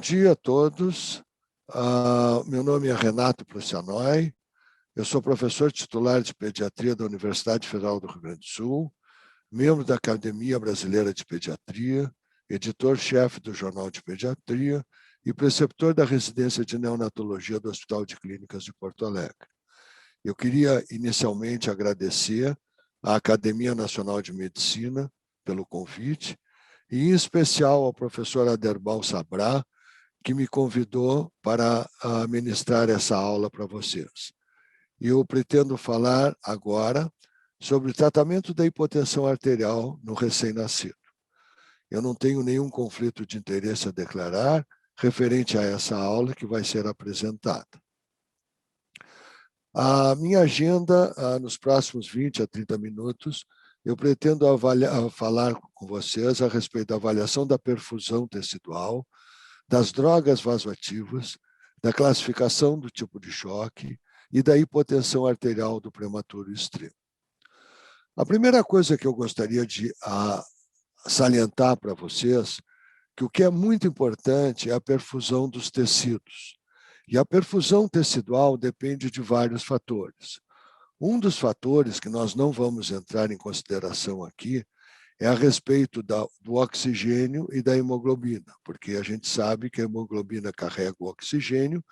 dia a todos. Meu nome é Renato Prussianoi. Eu sou professor titular de pediatria da Universidade Federal do Rio Grande do Sul, membro da Academia Brasileira de Pediatria, editor-chefe do Jornal de Pediatria e preceptor da residência de neonatologia do Hospital de Clínicas de Porto Alegre. Eu queria inicialmente agradecer à Academia Nacional de Medicina pelo convite e, em especial, ao professor Aderbal Sabrá, que me convidou para ministrar essa aula para vocês. Eu pretendo falar agora sobre o tratamento da hipotensão arterial no recém-nascido. Eu não tenho nenhum conflito de interesse a declarar referente a essa aula que vai ser apresentada. A minha agenda, nos próximos 20 a 30 minutos, eu pretendo falar com vocês a respeito da avaliação da perfusão tecidual, das drogas vasoativas, da classificação do tipo de choque e da hipotensão arterial do prematuro extremo. A primeira coisa que eu gostaria de salientar para vocês, que o que é muito importante é a perfusão dos tecidos. E a perfusão tecidual depende de vários fatores. Um dos fatores que nós não vamos entrar em consideração aqui é a respeito do oxigênio e da hemoglobina, porque a gente sabe que a hemoglobina carrega o oxigênio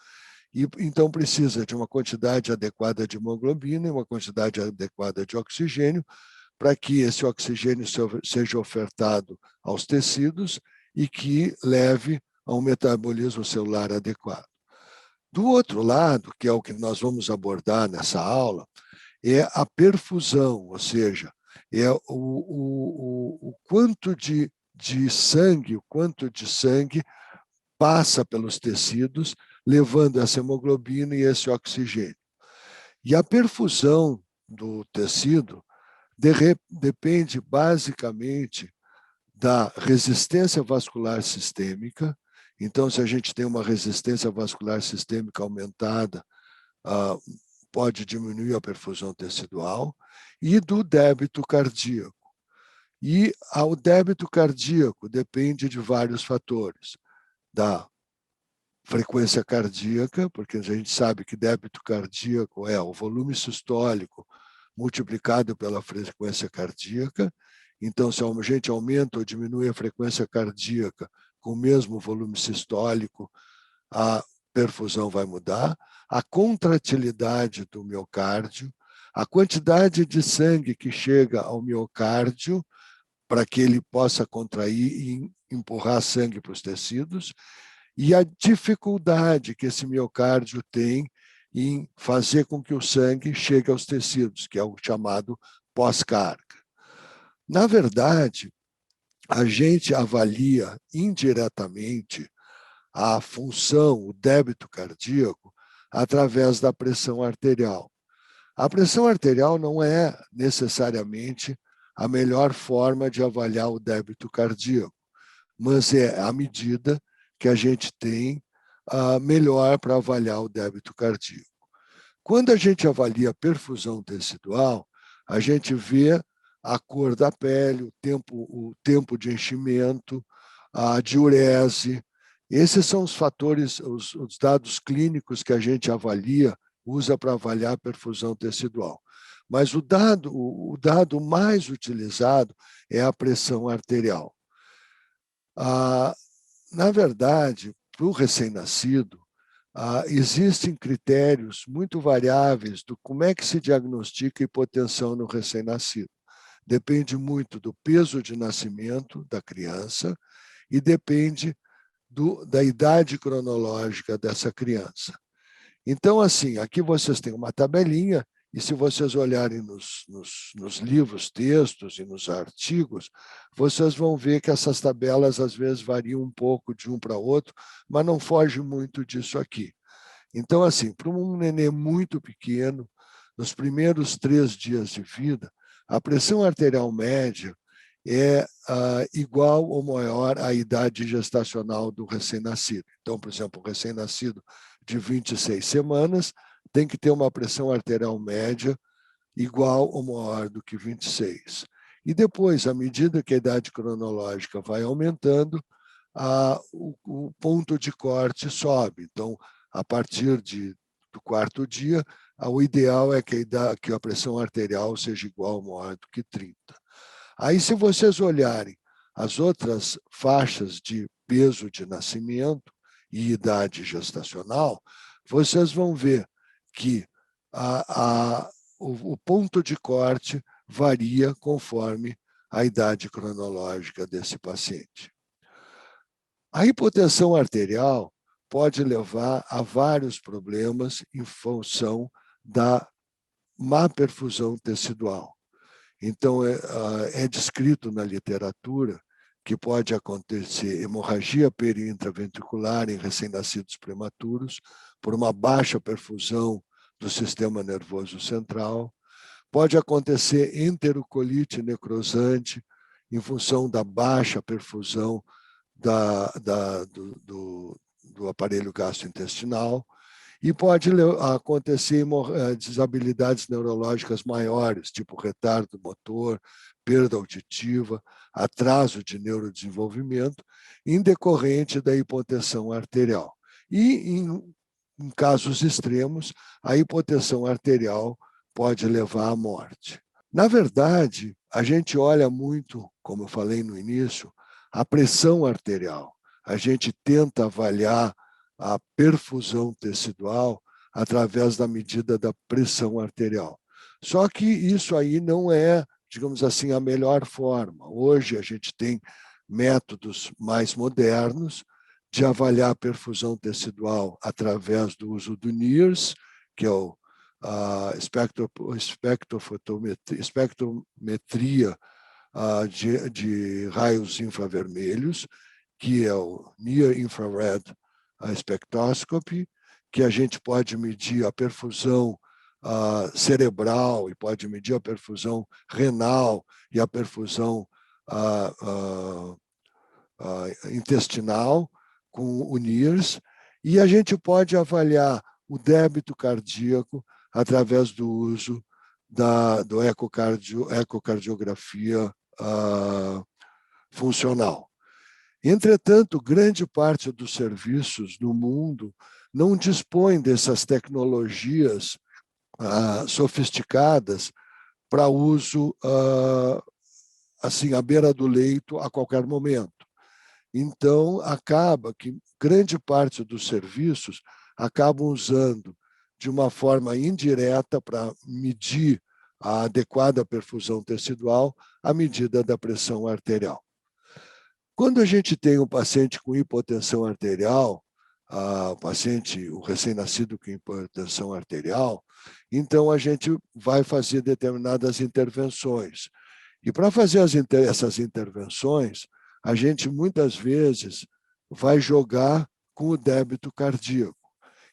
e então precisa de uma quantidade adequada de hemoglobina e uma quantidade adequada de oxigênio para que esse oxigênio seja ofertado aos tecidos e que leve a um metabolismo celular adequado. Do outro lado, que é o que nós vamos abordar nessa aula, é a perfusão, ou seja, é o quanto de sangue, passa pelos tecidos, levando essa hemoglobina e esse oxigênio. E a perfusão do tecido depende basicamente da resistência vascular sistêmica. Então, se a gente tem uma resistência vascular sistêmica aumentada, pode diminuir a perfusão tecidual, e do débito cardíaco. E o débito cardíaco depende de vários fatores, da frequência cardíaca, porque a gente sabe que débito cardíaco é o volume sistólico multiplicado pela frequência cardíaca. Então, se a gente aumenta ou diminui a frequência cardíaca com o mesmo volume sistólico, a perfusão vai mudar, a contratilidade do miocárdio, a quantidade de sangue que chega ao miocárdio para que ele possa contrair e empurrar sangue para os tecidos, e a dificuldade que esse miocárdio tem em fazer com que o sangue chegue aos tecidos, que é o chamado pós-carga. Na verdade, a gente avalia indiretamente a função, o débito cardíaco, através da pressão arterial. A pressão arterial não é necessariamente a melhor forma de avaliar o débito cardíaco, mas é a medida que a gente tem melhor para avaliar o débito cardíaco. Quando a gente avalia a perfusão tecidual, a gente vê a cor da pele, o tempo de enchimento, a diurese. Esses são os fatores, os dados clínicos que a gente usa para avaliar a perfusão tecidual. Mas o dado mais utilizado é a pressão arterial. Na verdade, para o recém-nascido, existem critérios muito variáveis do como é que se diagnostica hipotensão no recém-nascido. Depende muito do peso de nascimento da criança e depende da idade cronológica dessa criança. Então, assim, aqui vocês têm uma tabelinha, e se vocês olharem nos livros, textos e nos artigos, vocês vão ver que essas tabelas às vezes variam um pouco de um para outro, mas não foge muito disso aqui. Então, assim, para um nenê muito pequeno, nos primeiros 3 dias de vida, a pressão arterial média é igual ou maior à idade gestacional do recém-nascido. Então, por exemplo, o recém-nascido de 26 semanas tem que ter uma pressão arterial média igual ou maior do que 26. E depois, à medida que a idade cronológica vai aumentando, o ponto de corte sobe. Então, a partir do quarto dia, o ideal é que a pressão arterial seja igual ou maior do que 30. Aí, se vocês olharem as outras faixas de peso de nascimento e idade gestacional, vocês vão ver que o ponto de corte varia conforme a idade cronológica desse paciente. A hipotensão arterial pode levar a vários problemas em função da má perfusão tecidual. Então, é descrito na literatura que pode acontecer hemorragia periintraventricular em recém-nascidos prematuros por uma baixa perfusão do sistema nervoso central. Pode acontecer enterocolite necrosante em função da baixa perfusão do aparelho gastrointestinal, e pode acontecer desabilidades neurológicas maiores, tipo retardo motor, perda auditiva, atraso de neurodesenvolvimento, em decorrente da hipotensão arterial. E, em casos extremos, a hipotensão arterial pode levar à morte. Na verdade, a gente olha muito, como eu falei no início, a pressão arterial. A gente tenta avaliar a perfusão tecidual através da medida da pressão arterial. Só que isso aí não é, digamos assim, a melhor forma. Hoje a gente tem métodos mais modernos de avaliar a perfusão tecidual através do uso do NIRS, que é a espectrometria de raios infravermelhos, que é o Near Infrared Spectroscopy, que a gente pode medir a perfusão cerebral e pode medir a perfusão renal e a perfusão intestinal com o NIRS, e a gente pode avaliar o débito cardíaco através do uso do ecocardiografia funcional. Entretanto, grande parte dos serviços no mundo não dispõe dessas tecnologias sofisticadas para uso assim, à beira do leito a qualquer momento. Então, acaba que grande parte dos serviços acabam usando de uma forma indireta para medir a adequada perfusão tecidual a medida da pressão arterial. Quando a gente tem um paciente com hipotensão arterial, o recém-nascido com hipotensão arterial, então a gente vai fazer determinadas intervenções. E para fazer essas intervenções, a gente muitas vezes vai jogar com o débito cardíaco.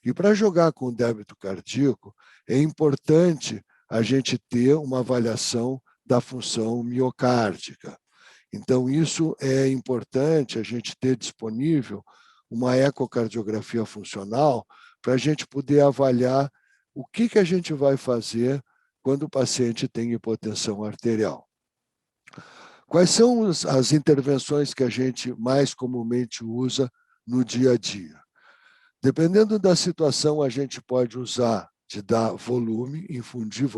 E para jogar com o débito cardíaco, é importante a gente ter uma avaliação da função miocárdica. Então, isso é importante a gente ter disponível uma ecocardiografia funcional para a gente poder avaliar o que a gente vai fazer quando o paciente tem hipotensão arterial. Quais são as intervenções que a gente mais comumente usa no dia a dia? Dependendo da situação, a gente pode usar de dar volume, infundir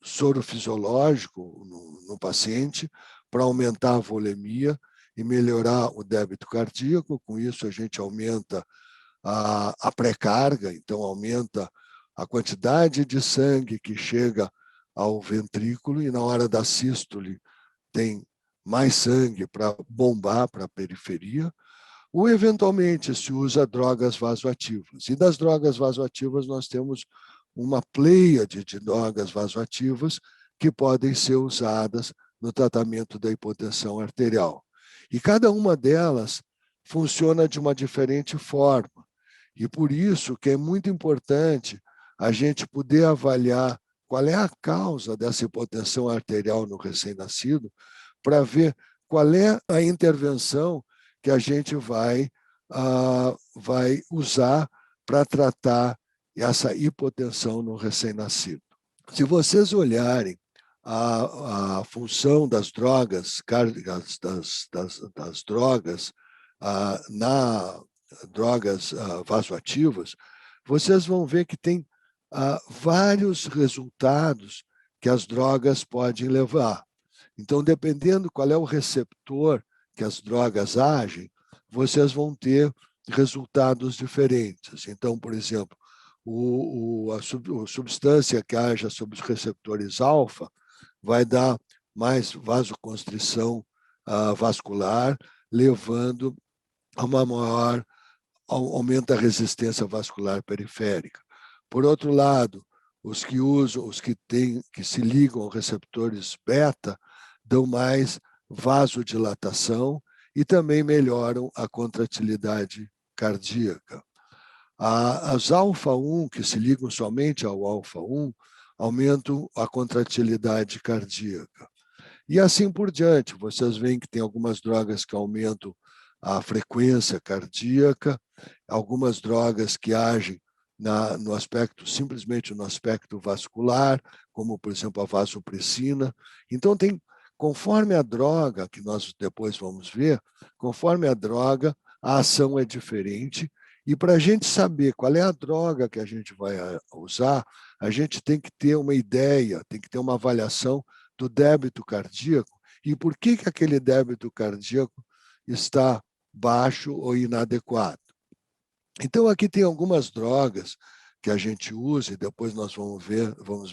soro fisiológico no paciente para aumentar a volemia e melhorar o débito cardíaco. Com isso, a gente aumenta a pré-carga, então aumenta a quantidade de sangue que chega ao ventrículo e na hora da sístole tem mais sangue para bombar para a periferia, ou eventualmente se usa drogas vasoativas. E das drogas vasoativas nós temos uma pleiade de drogas vasoativas que podem ser usadas no tratamento da hipotensão arterial. E cada uma delas funciona de uma diferente forma. E por isso que é muito importante a gente poder avaliar qual é a causa dessa hipotensão arterial no recém-nascido, para ver qual é a intervenção que a gente vai usar para tratar essa hipotensão no recém-nascido. Se vocês olharem a função das drogas, das drogas na drogas vasoativas, vocês vão ver que tem vários resultados que as drogas podem levar. Então, dependendo qual é o receptor que as drogas agem, vocês vão ter resultados diferentes. Então, por exemplo, a substância que haja sobre os receptores alfa vai dar mais vasoconstrição vascular, levando a uma maior aumento da resistência vascular periférica. Por outro lado, os que se ligam aos receptores beta dão mais vasodilatação e também melhoram a contratilidade cardíaca. As alfa-1, que se ligam somente ao alfa-1, aumentam a contratilidade cardíaca. E assim por diante, vocês veem que tem algumas drogas que aumentam a frequência cardíaca, algumas drogas que agem no aspecto, simplesmente no aspecto vascular, como, por exemplo, a vasopressina. Então, conforme a droga, que nós depois vamos ver, conforme a droga, a ação é diferente. E para a gente saber qual é a droga que a gente vai usar, a gente tem que ter uma ideia, tem que ter uma avaliação do débito cardíaco e por que aquele débito cardíaco está baixo ou inadequado. Então, aqui tem algumas drogas que a gente usa, e depois nós vamos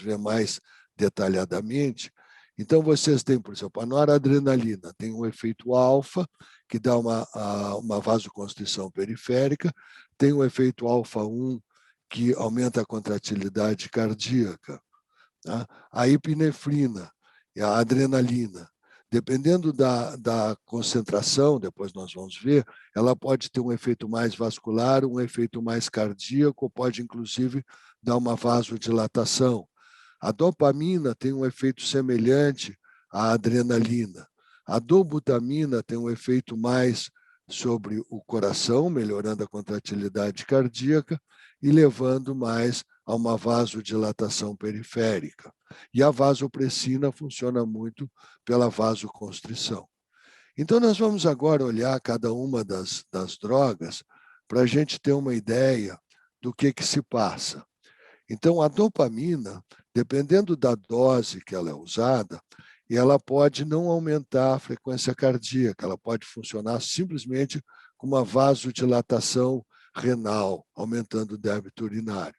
ver mais detalhadamente. Então, vocês têm, por exemplo, a noradrenalina, tem um efeito alfa, que dá uma vasoconstrição periférica, tem o efeito alfa-1, que aumenta a contratilidade cardíaca. Tá? A epinefrina e a adrenalina, dependendo da concentração, depois nós vamos ver, ela pode ter um efeito mais vascular, um efeito mais cardíaco, pode inclusive dar uma vasodilatação. A dopamina tem um efeito semelhante à adrenalina. A dobutamina tem um efeito mais sobre o coração, melhorando a contratilidade cardíaca e levando mais a uma vasodilatação periférica. E a vasopressina funciona muito pela vasoconstrição. Então, nós vamos agora olhar cada uma das drogas para a gente ter uma ideia do que se passa. Então, a dopamina, dependendo da dose que ela é usada, ela pode não aumentar a frequência cardíaca, ela pode funcionar simplesmente com uma vasodilatação renal, aumentando o débito urinário.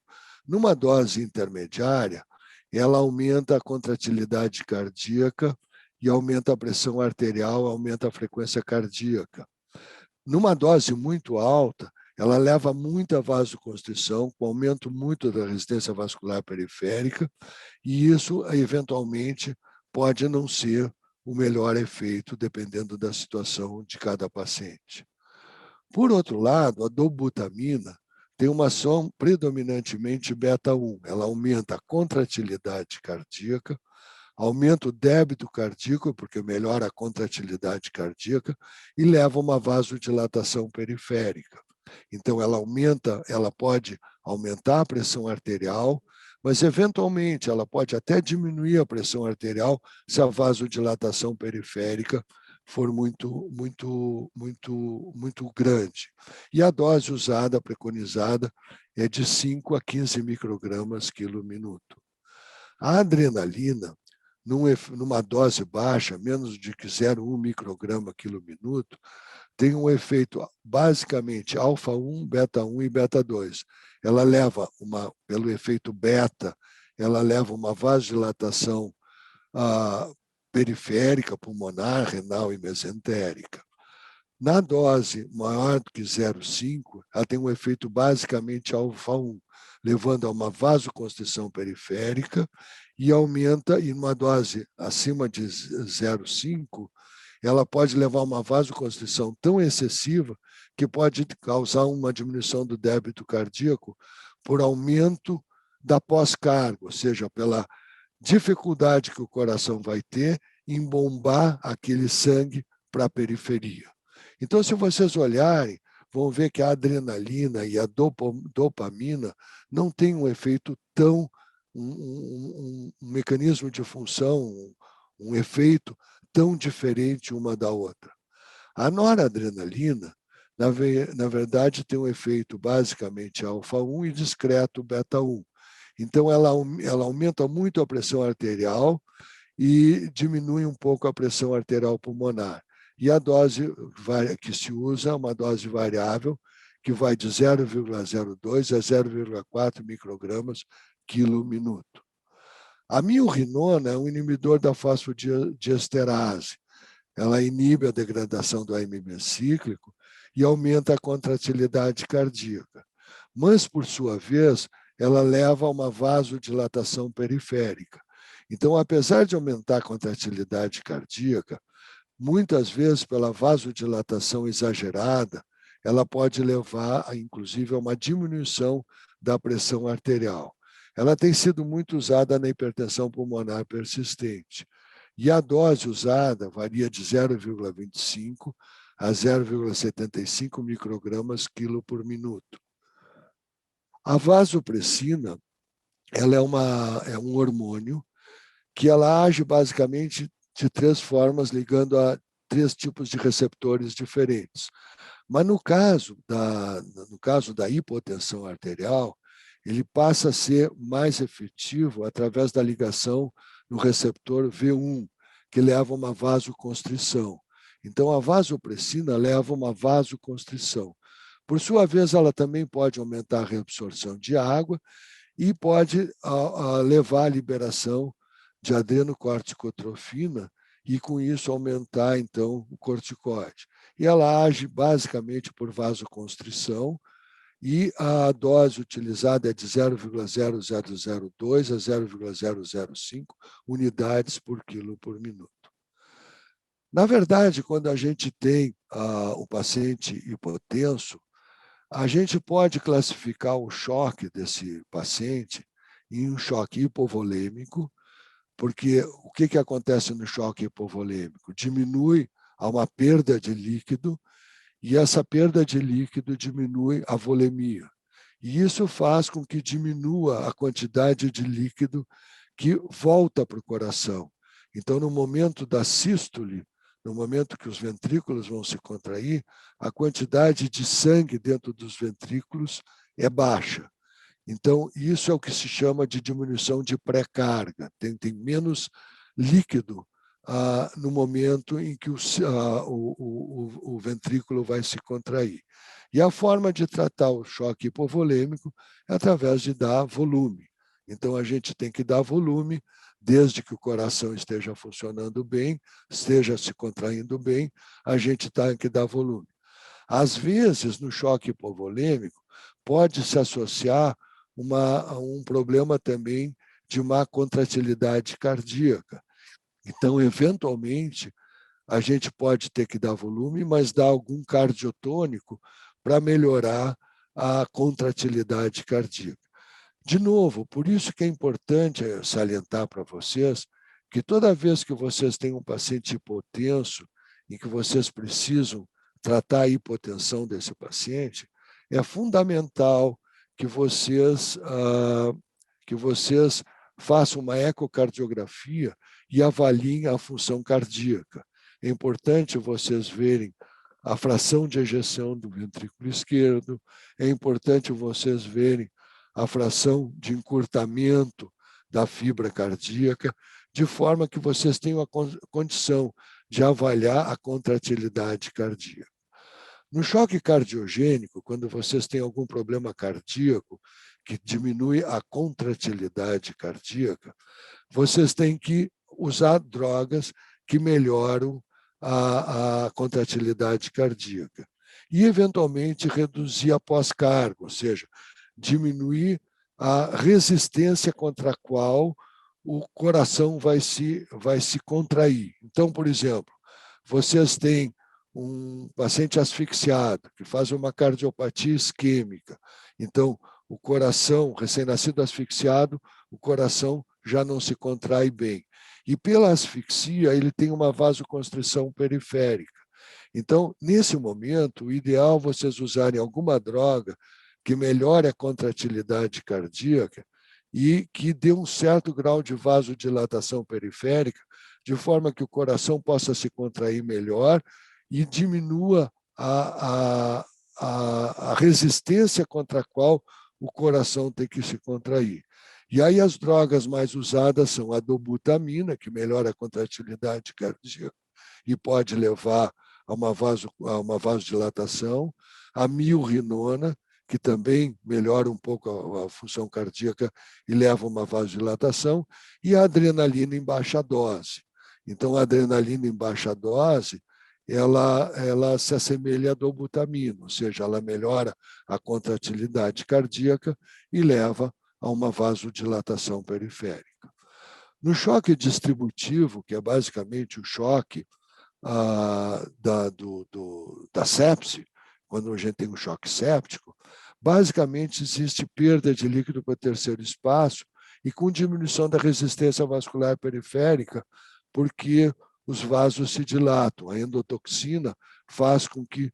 Numa dose intermediária, ela aumenta a contratilidade cardíaca e aumenta a pressão arterial, aumenta a frequência cardíaca. Numa dose muito alta, ela leva muita vasoconstrição, com aumento muito da resistência vascular periférica, e isso, eventualmente, pode não ser o melhor efeito, dependendo da situação de cada paciente. Por outro lado, a dobutamina tem uma ação predominantemente beta-1. Ela aumenta a contratilidade cardíaca, aumenta o débito cardíaco, porque melhora a contratilidade cardíaca, e leva a uma vasodilatação periférica. Então, ela pode aumentar a pressão arterial, mas, eventualmente, ela pode até diminuir a pressão arterial se a vasodilatação periférica for muito grande. E a dose usada, preconizada, é de 5 a 15 microgramas quilo minuto. A adrenalina, numa dose baixa, menos de 0,1 micrograma quilo minuto, tem um efeito basicamente alfa-1, beta-1 e beta-2. Ela leva pelo efeito beta, ela leva uma vasodilatação periférica, pulmonar, renal e mesentérica. Na dose maior do que 0,5, ela tem um efeito basicamente alfa-1, levando a uma vasoconstrição periférica e aumenta, e numa dose acima de 0,5, ela pode levar a uma vasoconstrição tão excessiva que pode causar uma diminuição do débito cardíaco por aumento da pós-carga, ou seja, pela dificuldade que o coração vai ter em bombar aquele sangue para a periferia. Então, se vocês olharem, vão ver que a adrenalina e a dopamina não têm um efeito tão um mecanismo de função, um efeito tão diferente uma da outra. A noradrenalina, na verdade, tem um efeito basicamente alfa-1 e discreto beta-1. Então, ela aumenta muito a pressão arterial e diminui um pouco a pressão arterial pulmonar. E a dose que se usa é uma dose variável, que vai de 0,02 a 0,4 microgramas quilo minuto. A milrinona é um inibidor da fosfodiesterase. Ela inibe a degradação do AMP cíclico e aumenta a contratilidade cardíaca. Mas, por sua vez, ela leva a uma vasodilatação periférica. Então, apesar de aumentar a contratilidade cardíaca, muitas vezes, pela vasodilatação exagerada, ela pode levar, inclusive, a uma diminuição da pressão arterial. Ela tem sido muito usada na hipertensão pulmonar persistente. E a dose usada varia de 0,25 a 0,75 microgramas quilo por minuto. A vasopressina, ela é um hormônio que ela age basicamente de 3 formas, ligando a 3 tipos de receptores diferentes. Mas no caso da hipotensão arterial, ele passa a ser mais efetivo através da ligação no receptor V1, que leva a uma vasoconstrição. Então, a vasopressina leva a uma vasoconstrição. Por sua vez, ela também pode aumentar a reabsorção de água e pode levar à liberação de adrenocorticotrofina e, com isso, aumentar, então, o corticoide. E ela age basicamente por vasoconstrição e a dose utilizada é de 0,0002 a 0,005 unidades por quilo por minuto. Na verdade, quando a gente tem o paciente hipotenso, a gente pode classificar o choque desse paciente em um choque hipovolêmico, porque o que acontece no choque hipovolêmico? Diminui a uma perda de líquido e essa perda de líquido diminui a volemia. E isso faz com que diminua a quantidade de líquido que volta para o coração. Então, no momento da sístole, no momento que os ventrículos vão se contrair, a quantidade de sangue dentro dos ventrículos é baixa. Então, isso é o que se chama de diminuição de pré-carga. Tem menos líquido no momento em que o ventrículo vai se contrair. E a forma de tratar o choque hipovolêmico é através de dar volume. Então, a gente tem que dar volume, desde que o coração esteja funcionando bem, esteja se contraindo bem, a gente tem que dar volume. Às vezes, no choque hipovolêmico, pode se associar a um problema também de má contratilidade cardíaca. Então, eventualmente, a gente pode ter que dar volume, mas dar algum cardiotônico para melhorar a contratilidade cardíaca. De novo, por isso que é importante salientar para vocês que toda vez que vocês têm um paciente hipotenso e que vocês precisam tratar a hipotensão desse paciente, é fundamental que vocês façam uma ecocardiografia e avaliem a função cardíaca. É importante vocês verem a fração de ejeção do ventrículo esquerdo, é importante vocês verem a fração de encurtamento da fibra cardíaca, de forma que vocês tenham a condição de avaliar a contratilidade cardíaca. No choque cardiogênico, quando vocês têm algum problema cardíaco que diminui a contratilidade cardíaca, vocês têm que usar drogas que melhoram a contratilidade cardíaca e, eventualmente, reduzir a pós-carga, ou seja, diminuir a resistência contra a qual o coração vai se contrair. Então, por exemplo, vocês têm um paciente asfixiado, que faz uma cardiopatia isquêmica. Então, o coração, recém-nascido asfixiado, o coração já não se contrai bem. E pela asfixia, ele tem uma vasoconstrição periférica. Então, nesse momento, o ideal é vocês usarem alguma droga que melhore a contratilidade cardíaca e que dê um certo grau de vasodilatação periférica, de forma que o coração possa se contrair melhor e diminua a resistência contra a qual o coração tem que se contrair. E aí as drogas mais usadas são a dobutamina, que melhora a contratilidade cardíaca e pode levar a uma vasodilatação, a milrinona, que também melhora um pouco a função cardíaca e leva a uma vasodilatação, e a adrenalina em baixa dose. Então, a adrenalina em baixa dose, ela se assemelha à dobutamina, ou seja, ela melhora a contratilidade cardíaca e leva a uma vasodilatação periférica. No choque distributivo, que é basicamente o choque da sepse, quando a gente tem um choque séptico, basicamente existe perda de líquido para o terceiro espaço e com diminuição da resistência vascular periférica, porque os vasos se dilatam. A endotoxina faz com que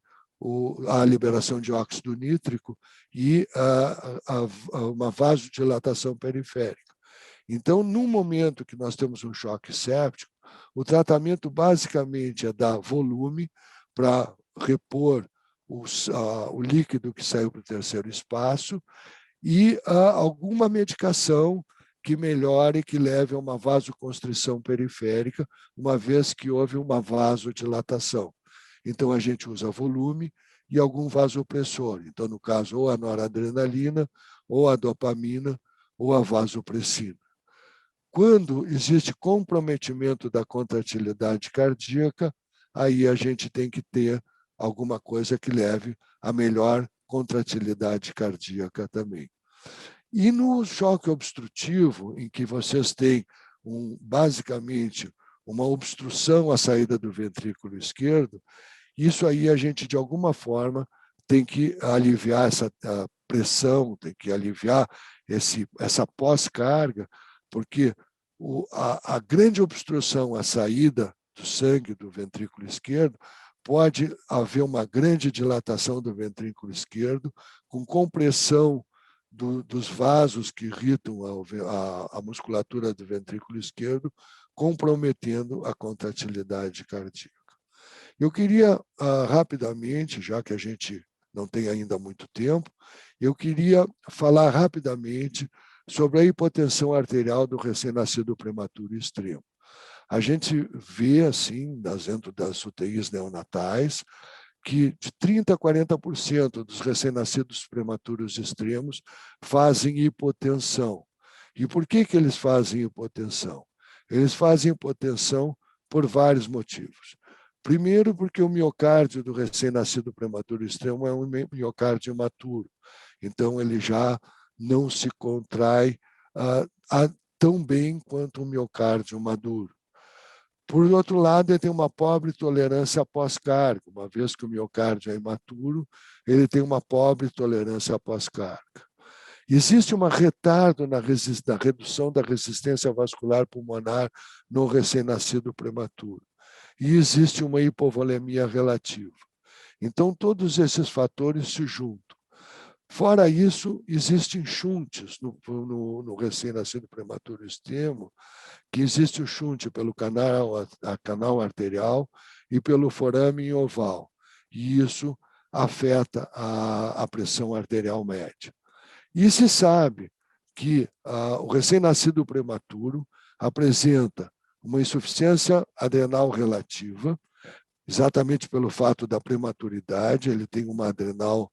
a liberação de óxido nítrico e uma vasodilatação periférica. Então, no momento que nós temos um choque séptico, o tratamento basicamente é dar volume para repor o líquido que saiu para o terceiro espaço e alguma medicação que melhore, que leve a uma vasoconstrição periférica, uma vez que houve uma vasodilatação. Então, a gente usa volume e algum vasopressor. Então, no caso, ou a noradrenalina, ou a dopamina, ou a vasopressina. Quando existe comprometimento da contratilidade cardíaca, aí a gente tem que ter alguma coisa que leve a melhor contratilidade cardíaca também. E no choque obstrutivo, em que vocês têm basicamente uma obstrução à saída do ventrículo esquerdo, isso aí a gente, de alguma forma, tem que aliviar essa pressão, tem que aliviar essa pós-carga, porque a grande obstrução à saída do sangue do ventrículo esquerdo pode haver uma grande dilatação do ventrículo esquerdo, com compressão dos vasos que irritam a musculatura do ventrículo esquerdo, comprometendo a contratilidade cardíaca. Eu queria, rapidamente, já que a gente não tem ainda muito tempo, eu queria falar rapidamente sobre a hipotensão arterial do recém-nascido prematuro extremo. A gente vê, assim, dentro das UTIs neonatais, que de 30% a 40% dos recém-nascidos prematuros extremos fazem hipotensão. E por que eles fazem hipotensão? Eles fazem hipotensão por vários motivos. Primeiro, porque o miocárdio do recém-nascido prematuro extremo é um miocárdio imaturo. Então, ele já não se contrai tão bem quanto o miocárdio maduro. Por outro lado, ele tem uma pobre tolerância pós-carga. Uma vez que o miocárdio é imaturo, ele tem uma pobre tolerância pós-carga. Existe um retardo na redução da resistência vascular pulmonar no recém-nascido prematuro. E existe uma hipovolemia relativa. Então, todos esses fatores se juntam. Fora isso, existem shunts no recém-nascido prematuro extremo, que existe o shunt pelo canal arterial e pelo forame oval. E isso afeta a pressão arterial média. E se sabe que o recém-nascido prematuro apresenta uma insuficiência adrenal relativa, exatamente pelo fato da prematuridade, ele tem uma adrenal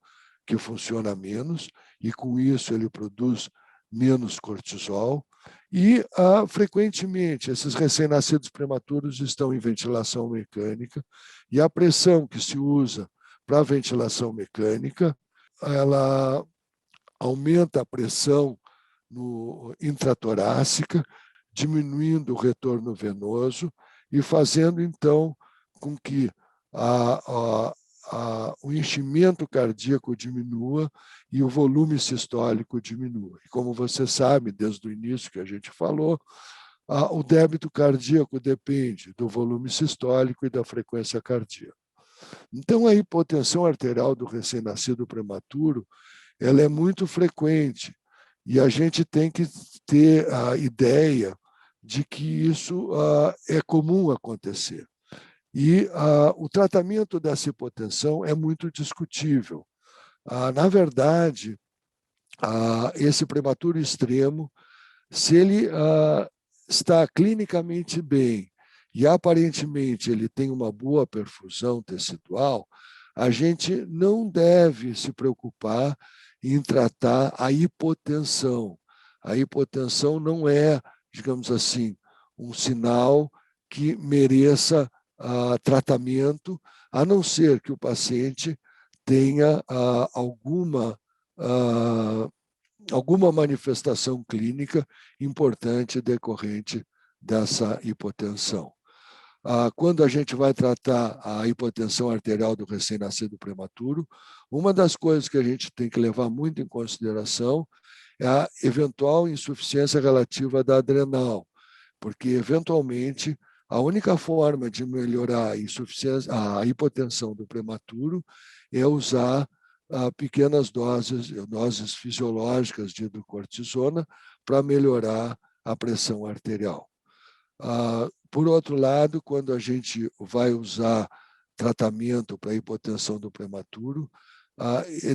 que funciona menos, e com isso ele produz menos cortisol, e frequentemente esses recém-nascidos prematuros estão em ventilação mecânica, e a pressão que se usa para a ventilação mecânica, ela aumenta a pressão intratorácica, diminuindo o retorno venoso e fazendo, então, com que o enchimento cardíaco diminua e o volume sistólico diminua. E como você sabe, desde o início que a gente falou, o débito cardíaco depende do volume sistólico e da frequência cardíaca. Então, a hipotensão arterial do recém-nascido prematuro, ela é muito frequente E a gente tem que ter a ideia de que isso é comum acontecer. E o tratamento dessa hipotensão é muito discutível. Na verdade, esse prematuro extremo, se ele está clinicamente bem e aparentemente ele tem uma boa perfusão tecidual, a gente não deve se preocupar em tratar a hipotensão. A hipotensão não é, digamos assim, um sinal que mereça tratamento, a não ser que o paciente tenha alguma manifestação clínica importante decorrente dessa hipotensão. Quando a gente vai tratar a hipotensão arterial do recém-nascido prematuro, uma das coisas que a gente tem que levar muito em consideração é a eventual insuficiência relativa da adrenal, porque, eventualmente, a única forma de melhorar a hipotensão do prematuro é usar pequenas doses fisiológicas de hidrocortisona para melhorar a pressão arterial. Por outro lado, quando a gente vai usar tratamento para a hipotensão do prematuro,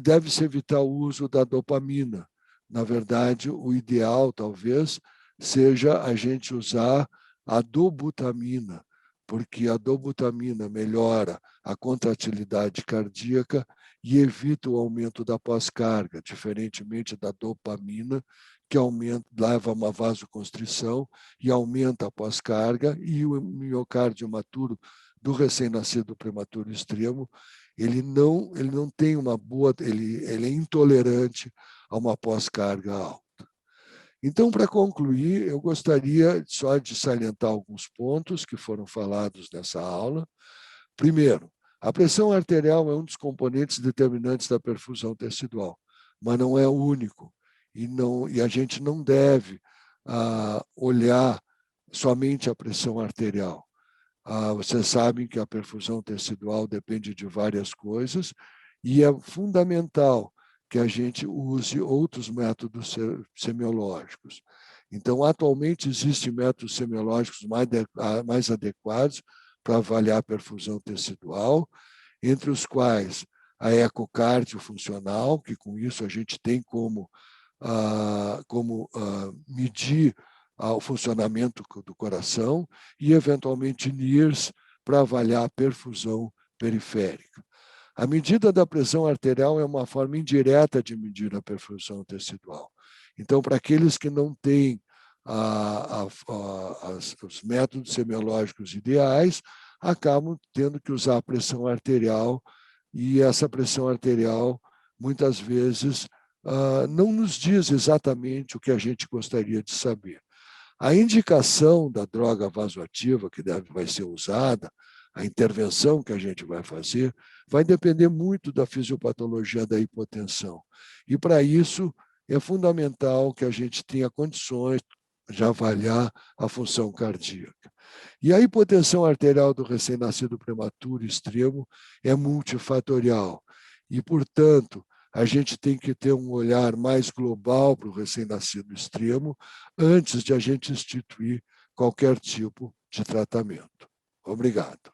deve-se evitar o uso da dopamina. Na verdade, o ideal, talvez, seja a gente usar a dobutamina, porque a dobutamina melhora a contratilidade cardíaca e evita o aumento da pós-carga, diferentemente da dopamina, que leva a uma vasoconstrição e aumenta a pós-carga, e o miocárdio maturo do recém-nascido prematuro extremo, ele não tem uma boa, ele é intolerante a uma pós-carga alta. Então, para concluir, eu gostaria só de salientar alguns pontos que foram falados nessa aula. Primeiro, a pressão arterial é um dos componentes determinantes da perfusão tecidual, mas não é o único. E a gente não deve olhar somente a pressão arterial. Vocês sabem que a perfusão tecidual depende de várias coisas e é fundamental que a gente use outros métodos semiológicos. Então, atualmente, existem métodos semiológicos mais adequados para avaliar a perfusão tecidual, entre os quais a ecocardio funcional, que com isso a gente tem como medir o funcionamento do coração, e, eventualmente, NIRS, para avaliar a perfusão periférica. A medida da pressão arterial é uma forma indireta de medir a perfusão tecidual. Então, para aqueles que não têm os métodos semiológicos ideais, acabam tendo que usar a pressão arterial, e essa pressão arterial, muitas vezes, não nos diz exatamente o que a gente gostaria de saber. A indicação da droga vasoativa que vai ser usada, a intervenção que a gente vai fazer, vai depender muito da fisiopatologia da hipotensão. E, para isso, é fundamental que a gente tenha condições de avaliar a função cardíaca. E a hipotensão arterial do recém-nascido prematuro extremo é multifatorial. E, portanto, a gente tem que ter um olhar mais global para o recém-nascido extremo antes de a gente instituir qualquer tipo de tratamento. Obrigado.